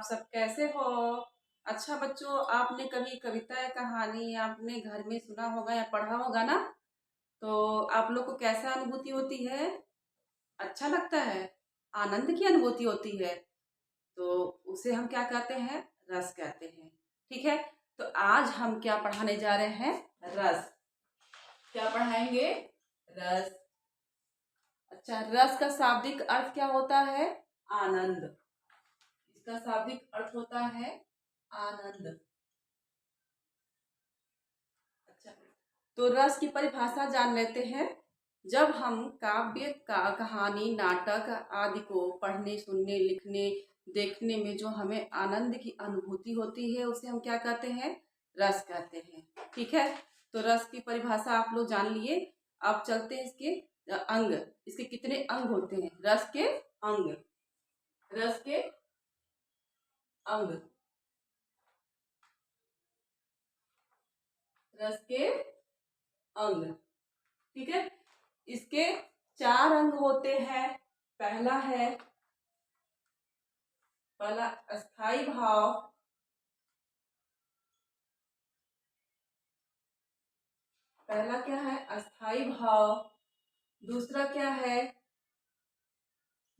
आप सब कैसे हो? अच्छा बच्चों, आपने कभी कविता या कहानी आपने घर में सुना होगा या पढ़ा होगा ना? तो आप लोग को कैसा अनुभूति होती है? अच्छा लगता है? आनंद की अनुभूति होती है? तो उसे हम क्या कहते हैं? रस कहते हैं। ठीक है, तो आज हम क्या पढ़ाने जा रहे हैं? रस। क्या पढ़ाएंगे? रस। अच्छा, रस का शाब्दिक अर्थ क्या होता है? आनंद। इसका शाब्दिक अर्थ होता है आनंद। अच्छा, तो रस की परिभाषा जान लेते हैं। जब हम काव्य का कहानी नाटक आदि को पढ़ने सुनने लिखने देखने में जो हमें आनंद की अनुभूति होती है उसे हम क्या कहते हैं? रस कहते हैं। ठीक है, तो रस की परिभाषा आप लोग जान लिए। अब चलते हैं इसके अंग। इसके कितने अंग होते हैं? रस के अंग। रस के अंग। रस के अंग। ठीक है, इसके 4 अंग होते हैं। पहला अस्थाई भाव। पहला क्या है? अस्थाई भाव। दूसरा क्या है?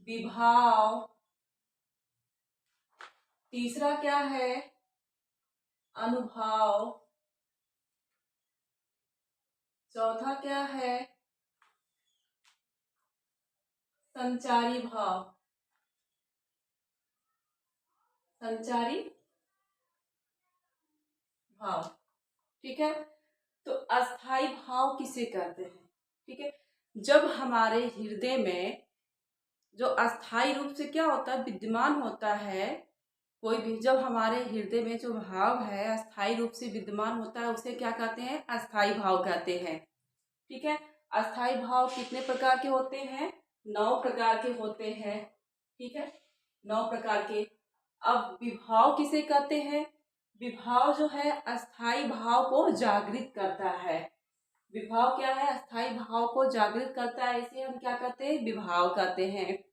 विभाव। तीसरा क्या है? अनुभाव। चौथा क्या है? संचारी भाव। संचारी भाव। ठीक है, तो अस्थाई भाव किसे कहते हैं? ठीक है, जब हमारे हृदय में जो अस्थाई रूप से क्या होता है? विद्यमान होता है। कोई भी जब हमारे हृदय में जो भाव है अस्थाई रूप से विद्यमान होता है उसे क्या कहते हैं? अस्थाई भाव कहते हैं। ठीक है, अस्थाई भाव कितने प्रकार के होते हैं? 9 प्रकार के होते हैं। ठीक है, 9 प्रकार के। अब विभाव किसे कहते हैं? विभाव जो है अस्थाई भाव को जागृत करता है। विभाव क्या है? अस्थाई भाव को जागृत करता है, इसे हम क्या कहते हैं? विभाव कहते हैं।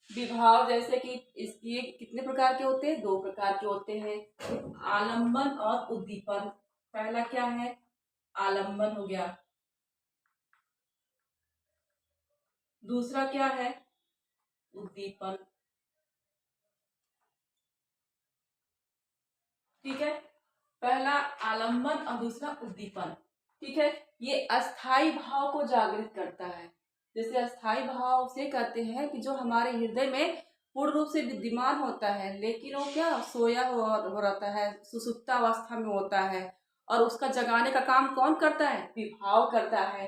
विभाव जैसे कि इसके कितने प्रकार के होते हैं? 2 प्रकार के होते हैं, आलंबन और उद्दीपन। पहला क्या है? आलंबन हो गया। दूसरा क्या है? उद्दीपन। ठीक है, पहला आलंबन और दूसरा उद्दीपन। ठीक है, ये अस्थाई भाव को जागृत करता है। जैसे अस्थाई भाव से कहते हैं कि जो हमारे हृदय में पूर्ण रूप से विद्यमान होता है लेकिन वो क्या सोया हो रहता है, सुसुप्तावस्था में होता है, और उसका जगाने का काम कौन करता है? विभाव करता है।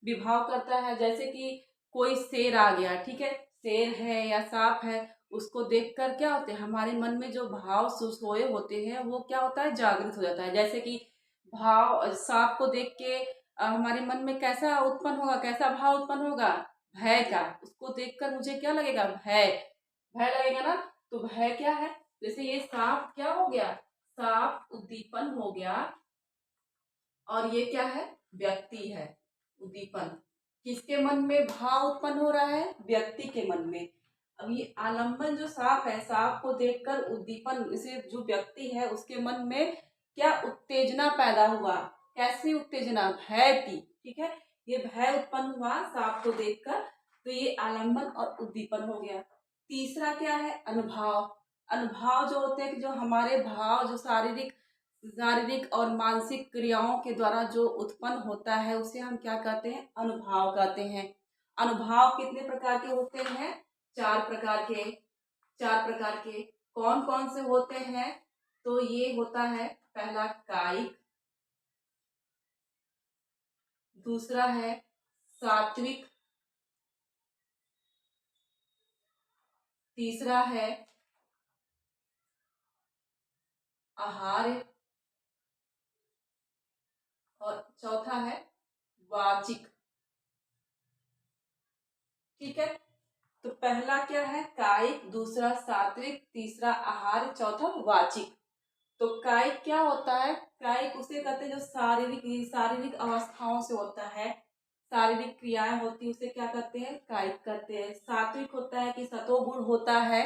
विभाव करता है, जैसे कि कोई शेर आ गया। ठीक है, शेर है या सांप है, उसको देखकर क्या होते हैं? हमारे मन में जो भाव सोए होते हैं वो क्या होता है? जागृत हो जाता है। जैसे कि भाव सांप को देख के हमारे मन में कैसा उत्पन्न होगा? कैसा भाव उत्पन्न होगा? भय का। उसको देखकर मुझे क्या लगेगा? भय। भय लगेगा ना? तो भय क्या है? जैसे ये सांप क्या हो गया? सांप उद्दीपन हो गया। और ये क्या है? व्यक्ति है। उद्दीपन किसके मन में भाव उत्पन्न हो रहा है? व्यक्ति के मन में। अब ये आलंबन जो सांप है, सांप को देखकर उद्दीपन, इसे जो व्यक्ति है उसके मन में क्या उत्तेजना पैदा हुआ? कैसी उत्तेजना? भय की। ठीक है, ये भय उत्पन्न हुआ सांप को देखकर, तो ये आलंबन और उद्दीपन हो गया। तीसरा क्या है? अनुभाव। अनुभाव जो होते हैं कि जो हमारे भाव जो शारीरिक और मानसिक क्रियाओं के द्वारा जो उत्पन्न होता है उसे हम क्या कहते हैं? अनुभाव कहते हैं। अनुभाव कितने प्रकार के होते हैं? 4 प्रकार के। 4 प्रकार के कौन कौन से होते हैं? तो ये होता है, पहला कायिक, दूसरा है सात्विक, तीसरा है आहार्य, और चौथा है वाचिक। ठीक है, तो पहला क्या है? कायिक, दूसरा सात्विक, तीसरा आहार, चौथा वाचिक। तो कायिक क्या होता है? कायिक उसे कहते हैं जो शारीरिक अवस्थाओं से होता है, शारीरिक क्रियाएं होती है, उसे क्या कहते हैं? कायिक कहते हैं। सात्विक होता है कि सतोगुण होता है,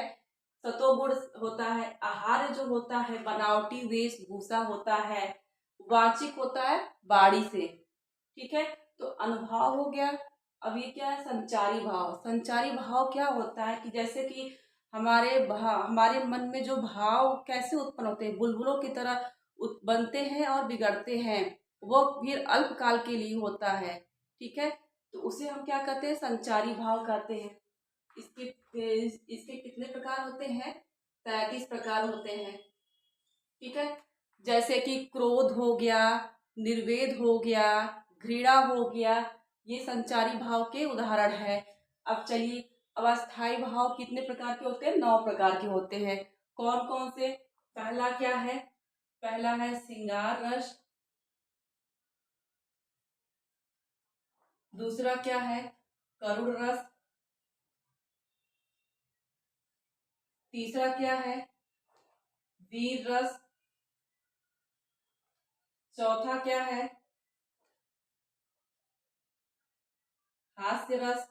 सतोगुण होता है, आहार्य जो होता है बनावटी वेशभूषा होता है, वाचिक होता है बाड़ी से। ठीक है, तो अनुभाव हो गया। अब ये क्या है, संचारी भाव। संचारी भाव क्या होता है कि जैसे कि हमारे मन में जो भाव कैसे उत्पन्न होते हैं, बुलबुलों की तरह बनते हैं और बिगड़ते हैं, वो फिर अल्पकाल के लिए होता है। ठीक है, तो उसे हम क्या कहते हैं, संचारी भाव कहते हैं। इसके इसके कितने प्रकार होते हैं, 33 प्रकार होते हैं। ठीक है, जैसे कि क्रोध हो गया, निर्वेद हो गया, घृणा हो गया, ये संचारी भाव के उदाहरण है। अब चलिए, अब अस्थाई भाव कितने प्रकार के होते हैं, 9 प्रकार के होते हैं। कौन कौन से, पहला क्या है, पहला है श्रृंगार रस, दूसरा क्या है करुण रस, तीसरा क्या है वीर रस, चौथा क्या है हास्य रस,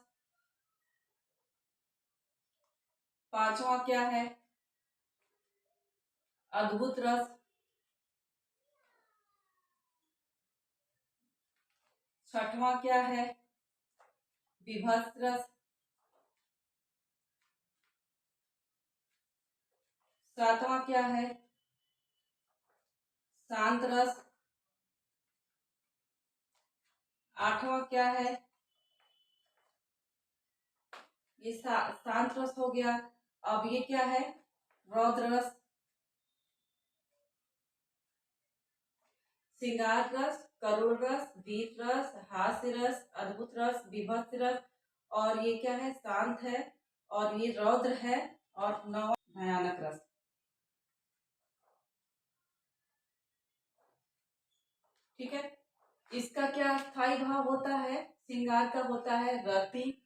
पांचवा क्या है अद्भुत रस, छठवां क्या है विभत्स रस, सातवां क्या है शांत रस, आठवां क्या है, ये शांत रस हो गया। अब ये क्या है रौद्र रस, श्रृंगार रस, करुण रस, वीर रस, हास्य रस, अद्भुत रस, विभत्स रस, और ये क्या है शांत है, और ये रौद्र है, और नौवां भयानक रस। ठीक है, इसका क्या स्थायी भाव होता है, श्रृंगार का होता है रति,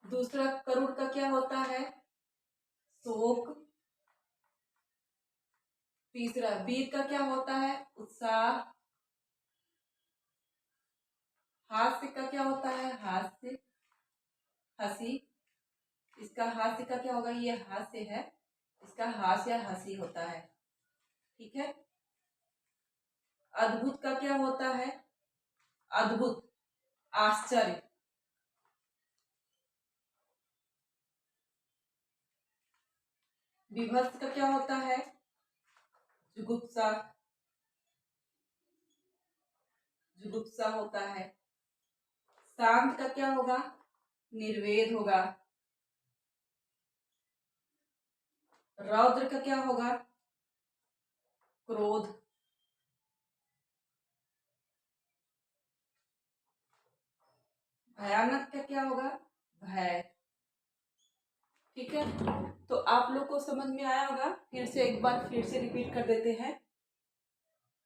दूसरा करुण का क्या होता है शोक, तीसरा वीर का क्या होता है उत्साह, हास्य का क्या होता है हास्य हंसी, इसका हास्य का क्या होगा, ये हास्य है, इसका हास्य या हंसी होता है। ठीक है, अद्भुत का क्या होता है अद्भुत आश्चर्य, विभत्स का क्या होता है जुगुप्सा, जुगुप्सा होता है। शांत का क्या होगा निर्वेद होगा। रौद्र का क्या होगा क्रोध। भयानक का क्या होगा भय। ठीक है, तो आप लोग को समझ में आया होगा, फिर से एक बार फिर से रिपीट कर देते हैं।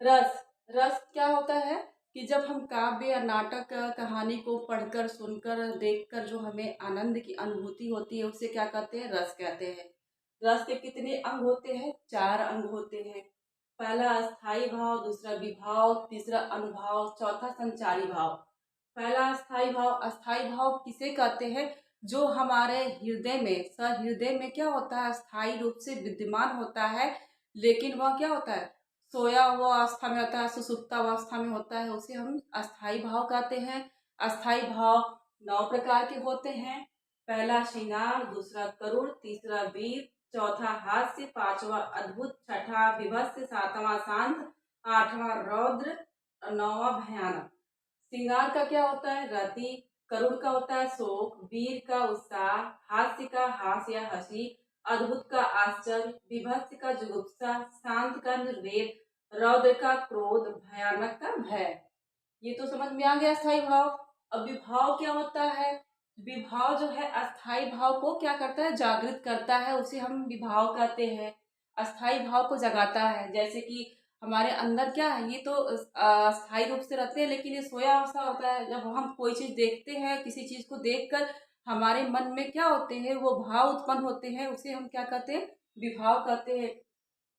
रस, रस क्या होता है कि जब हम काव्य या नाटक कहानी को पढ़कर सुनकर देखकर जो हमें आनंद की अनुभूति होती है उसे क्या कहते हैं रस कहते हैं। रस के कितने अंग होते हैं 4 अंग होते हैं। पहला अस्थाई भाव, दूसरा विभाव, तीसरा अनुभाव, चौथा संचारी भाव। पहला अस्थाई भाव, अस्थाई भाव किसे कहते हैं जो हमारे हृदय में सहृदय में क्या होता है स्थायी रूप से विद्यमान होता है, लेकिन वह क्या होता है सोया हुआ अवस्था में होता है, सुसुप्त अवस्था में होता है, उसे हम अस्थाई भाव कहते हैं। अस्थाई भाव 9 प्रकार के होते हैं। पहला श्रृंगार, दूसरा करुण, तीसरा वीर, चौथा हास्य, पांचवा अद्भुत, छठा विभत्स, सातवां शांत, आठवां रौद्र, नौवां भयानक। श्रृंगार का क्या होता है रति, करुण का होता है शोक, वीर का उत्साह, हास्य का हास्य या हंसी, अद्भुत का आश्चर्य, विभत्स का जुगुप्सा, शांत का निर्वेद, रौद्र का क्रोध, भयानक का भय। ये तो समझ में आ गया अस्थाई भाव। अब विभाव क्या होता है, विभाव जो है अस्थाई भाव को क्या करता है जागृत करता है, उसे हम विभाव कहते हैं। अस्थाई भाव को जगाता है, जैसे कि हमारे अंदर क्या है ये तो अस्थाई रूप से रहते हैं, लेकिन ये सोया अवस्था होता है। जब हम कोई चीज देखते हैं, किसी चीज को देखकर हमारे मन में क्या होते हैं वो भाव उत्पन्न होते हैं, उसे हम क्या कहते हैं विभाव कहते हैं।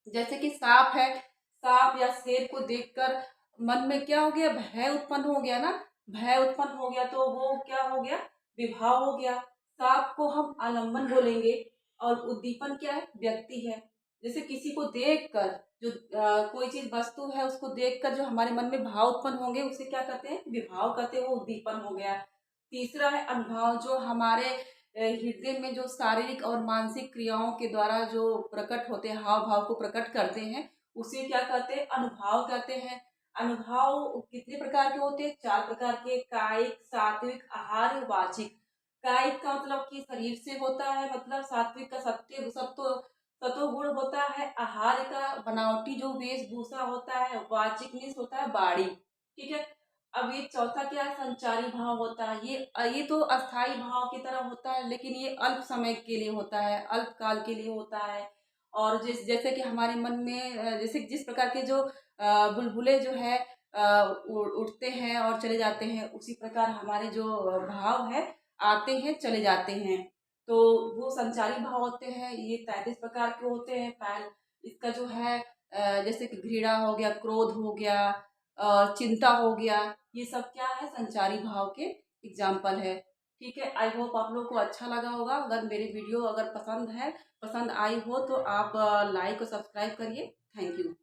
जैसे कि सांप है, सांप या शेर को देखकर मन में क्या हो गया भय उत्पन्न हो गया ना, भय उत्पन्न हो गया तो वो क्या हो गया विभाव हो गया। सांप को हम आलम्बन बोलेंगे, और उद्दीपन क्या है? व्यक्ति है। जैसे किसी को देखकर जो कोई चीज वस्तु है उसको देखकर जो हमारे मन में भाव उत्पन्न होंगे उसे क्या कहते हैं? विभाव कहते हैं, वो उद्दीपन हो गया। तीसरा है अनुभाव, जो हमारे हृदय में जो शारीरिक और मानसिक क्रियाओं के द्वारा जो प्रकट होते हैं, हाव भाव को प्रकट करते हैं, उसे क्या कहते हैं? अनुभाव कहते हैं। अनुभाव कितने प्रकार के होते हैं? 4 प्रकार के, कायिक, सात्विक, आहार्य, वाचिक। कायिक का मतलब कि शरीर से होता है, मतलब सात्विक का सत्व गुण होता है, आहार का बनावटी जो वेशभूषा होता है, वाचिक मीन्स होता है बाड़ी। ठीक है। अब ये चौथा क्या है? संचारी भाव होता है। ये तो अस्थाई भाव की तरह होता है, लेकिन ये अल्प समय के लिए होता है, अल्प काल के लिए होता है। और जैसे कि हमारे मन में जैसे जिस प्रकार के जो बुलबुले जो है उठते हैं और चले जाते हैं, उसी प्रकार हमारे जो भाव है आते हैं चले जाते हैं, तो वो संचारी भाव होते हैं। ये 33 प्रकार के होते हैं। पहल इसका जो है जैसे कि घृणा हो गया, क्रोध हो गया, चिंता हो गया, ये सब क्या है? संचारी भाव के एग्जाम्पल है। ठीक है। आई होप आप लोग को अच्छा लगा होगा। अगर मेरी वीडियो अगर पसंद आई हो तो आप लाइक और सब्सक्राइब करिए। Thank you.